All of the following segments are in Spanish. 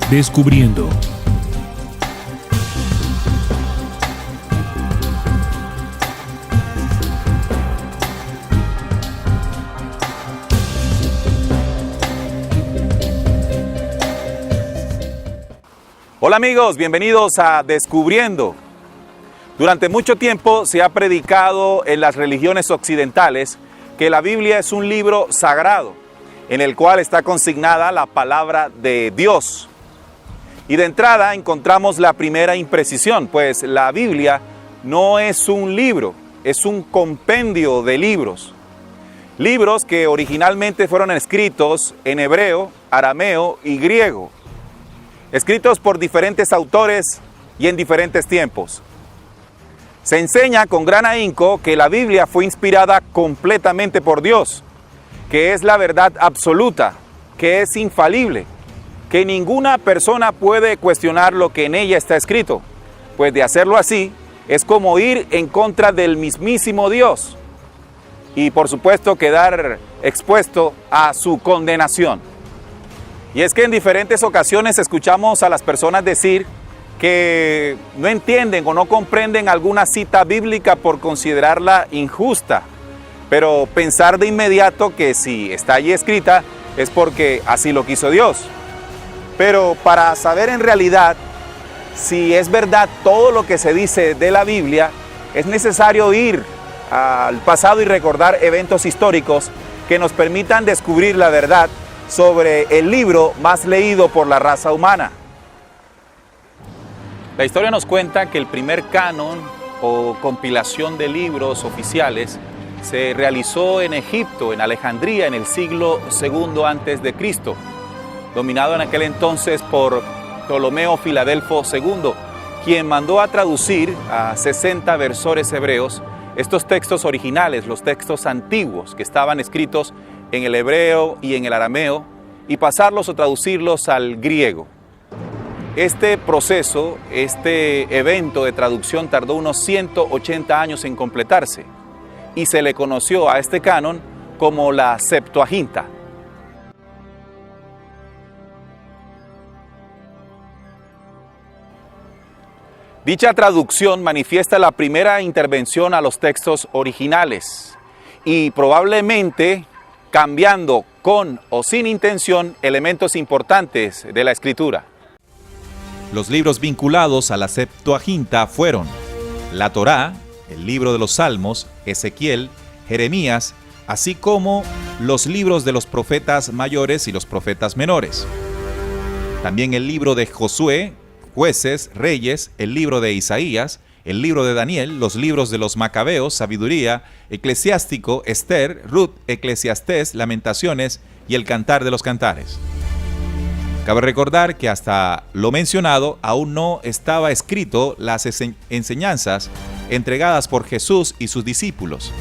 Descubriendo. Hola amigos, bienvenidos a Descubriendo. Durante mucho tiempo se ha predicado en las religiones occidentales que la Biblia es un libro sagrado, en el cual está consignada la palabra de Dios. Y de entrada encontramos la primera imprecisión, pues la Biblia no es un libro, es un compendio de libros. Libros que originalmente fueron escritos en hebreo, arameo y griego. Escritos por diferentes autores y en diferentes tiempos. Se enseña con gran ahínco que la Biblia fue inspirada completamente por Dios, que es la verdad absoluta, que es infalible, que ninguna persona puede cuestionar lo que en ella está escrito, pues de hacerlo así es como ir en contra del mismísimo Dios y por supuesto quedar expuesto a su condenación. Y es que en diferentes ocasiones escuchamos a las personas decir que no entienden o no comprenden alguna cita bíblica por considerarla injusta, pero pensar de inmediato que si está allí escrita es porque así lo quiso Dios. Pero para saber en realidad si es verdad todo lo que se dice de la Biblia, es necesario ir al pasado y recordar eventos históricos que nos permitan descubrir la verdad sobre el libro más leído por la raza humana. La historia nos cuenta que el primer canon o compilación de libros oficiales se realizó en Egipto, en Alejandría, en el siglo II a.C., dominado en aquel entonces por Ptolomeo Filadelfo II, quien mandó a traducir a 60 versores hebreos estos textos originales, los textos antiguos que estaban escritos en el hebreo y en el arameo, y pasarlos o traducirlos al griego. Este proceso, este evento de traducción tardó unos 180 años en completarse, y se le conoció a este canon como la Septuaginta. Dicha traducción manifiesta la primera intervención a los textos originales y probablemente cambiando con o sin intención elementos importantes de la escritura. Los libros vinculados a la Septuaginta fueron la Torá, el libro de los Salmos, Ezequiel, Jeremías, así como los libros de los profetas mayores y los profetas menores. También el libro de Josué, Jueces, Reyes, el libro de Isaías, el libro de Daniel, los libros de los Macabeos, Sabiduría, Eclesiástico, Esther, Ruth, Eclesiastés, Lamentaciones y el Cantar de los Cantares. Cabe recordar que hasta lo mencionado aún no estaba escrito las enseñanzas entregadas por Jesús y sus discípulos.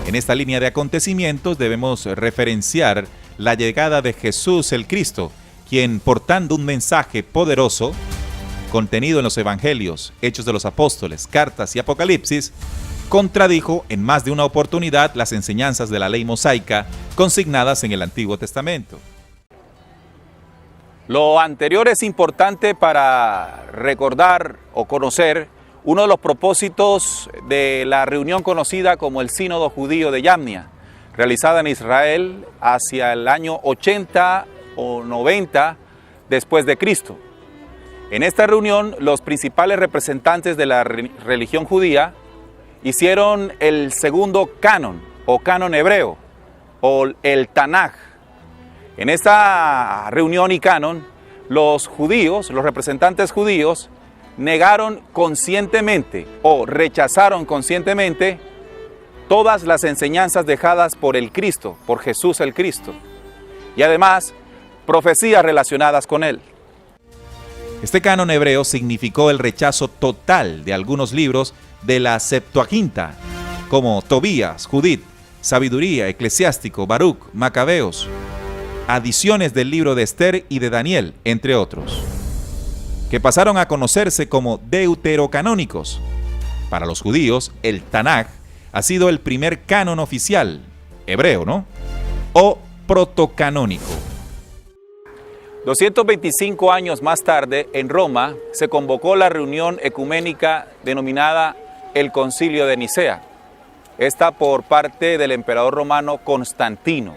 En esta línea de acontecimientos debemos referenciar la llegada de Jesús el Cristo, quien portando un mensaje poderoso, contenido en los Evangelios, Hechos de los Apóstoles, Cartas y Apocalipsis, contradijo en más de una oportunidad las enseñanzas de la ley mosaica consignadas en el Antiguo Testamento. Lo anterior es importante para recordar o conocer uno de los propósitos de la reunión conocida como el Sínodo Judío de Yamnia, realizada en Israel hacia el año 80 o 90 después de Cristo. En esta reunión, los principales representantes de la religión judía hicieron el segundo canon o canon hebreo o el Tanaj. En esta reunión y canon, los judíos, los representantes judíos, negaron conscientemente o rechazaron conscientemente todas las enseñanzas dejadas por el Cristo, por Jesús el Cristo, y además profecías relacionadas con él. Este canon hebreo significó el rechazo total de algunos libros de la Septuaginta, como Tobías, Judith, Sabiduría, Eclesiástico, Baruch, Macabeos, adiciones del libro de Esther y de Daniel, entre otros, que pasaron a conocerse como deuterocanónicos. Para los judíos, el Tanaj ha sido el primer canon oficial, hebreo, ¿no? O protocanónico. 225 años más tarde, en Roma, se convocó la reunión ecuménica denominada el Concilio de Nicea, esta por parte del emperador romano Constantino.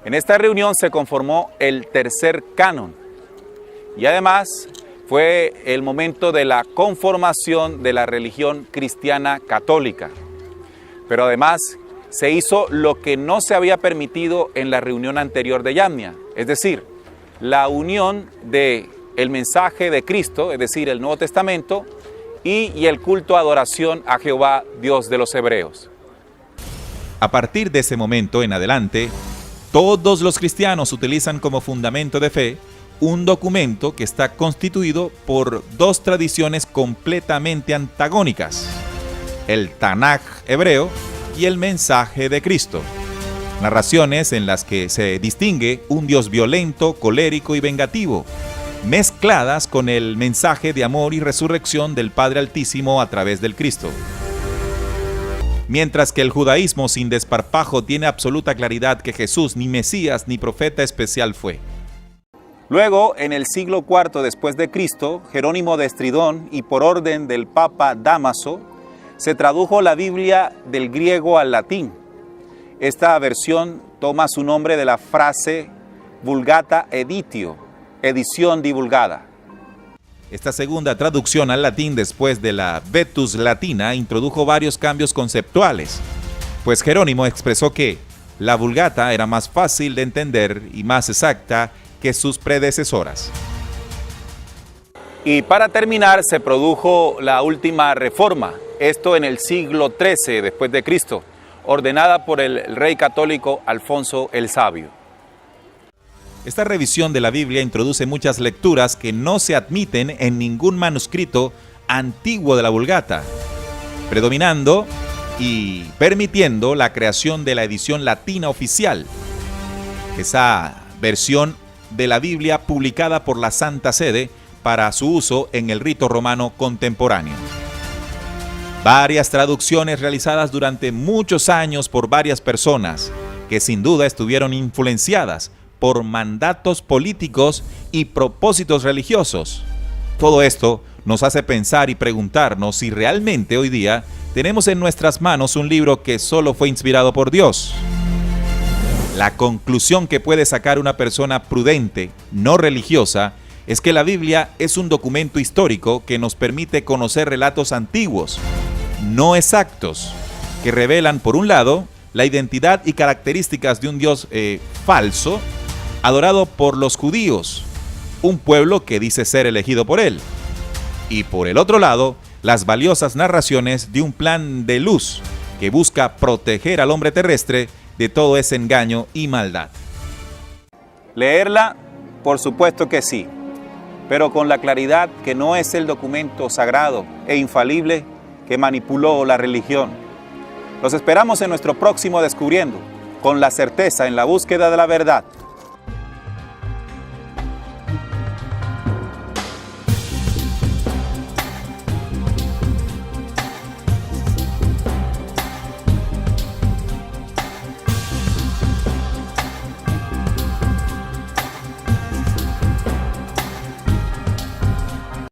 En esta reunión se conformó el tercer canon y además fue el momento de la conformación de la religión cristiana católica. Pero además se hizo lo que no se había permitido en la reunión anterior de Yamnia, es decir, la unión del mensaje de Cristo, es decir, el Nuevo Testamento, y el culto a adoración a Jehová, Dios de los hebreos. A partir de ese momento en adelante, todos los cristianos utilizan como fundamento de fe un documento que está constituido por dos tradiciones completamente antagónicas: el Tanaj hebreo y el mensaje de Cristo. Narraciones en las que se distingue un Dios violento, colérico y vengativo, mezcladas con el mensaje de amor y resurrección del Padre Altísimo a través del Cristo. Mientras que el judaísmo sin desparpajo tiene absoluta claridad que Jesús ni Mesías ni profeta especial fue. Luego, en el siglo IV después de Cristo, Jerónimo de Estridón y por orden del Papa Dámaso, se tradujo la Biblia del griego al latín. Esta versión toma su nombre de la frase Vulgata Editio, edición divulgada. Esta segunda traducción al latín después de la Vetus Latina introdujo varios cambios conceptuales, pues Jerónimo expresó que la Vulgata era más fácil de entender y más exacta que sus predecesoras. Y para terminar se produjo la última reforma, esto en el siglo XIII después de Cristo, ordenada por el rey católico Alfonso el Sabio. Esta revisión de la Biblia introduce muchas lecturas que no se admiten en ningún manuscrito antiguo de la Vulgata, predominando y permitiendo la creación de la edición latina oficial, esa versión de la Biblia publicada por la Santa Sede para su uso en el rito romano contemporáneo. Varias traducciones realizadas durante muchos años por varias personas que sin duda estuvieron influenciadas por mandatos políticos y propósitos religiosos. Todo esto nos hace pensar y preguntarnos si realmente hoy día tenemos en nuestras manos un libro que solo fue inspirado por Dios. La conclusión que puede sacar una persona prudente, no religiosa, es que la Biblia es un documento histórico que nos permite conocer relatos antiguos, no exactos, que revelan, por un lado, la identidad y características de un Dios falso, adorado por los judíos, un pueblo que dice ser elegido por él, y por el otro lado, las valiosas narraciones de un plan de luz que busca proteger al hombre terrestre de todo ese engaño y maldad. Leerla, por supuesto que sí, pero con la claridad que no es el documento sagrado e infalible que manipuló la religión. Los esperamos en nuestro próximo Descubriendo, con la certeza en la búsqueda de la verdad.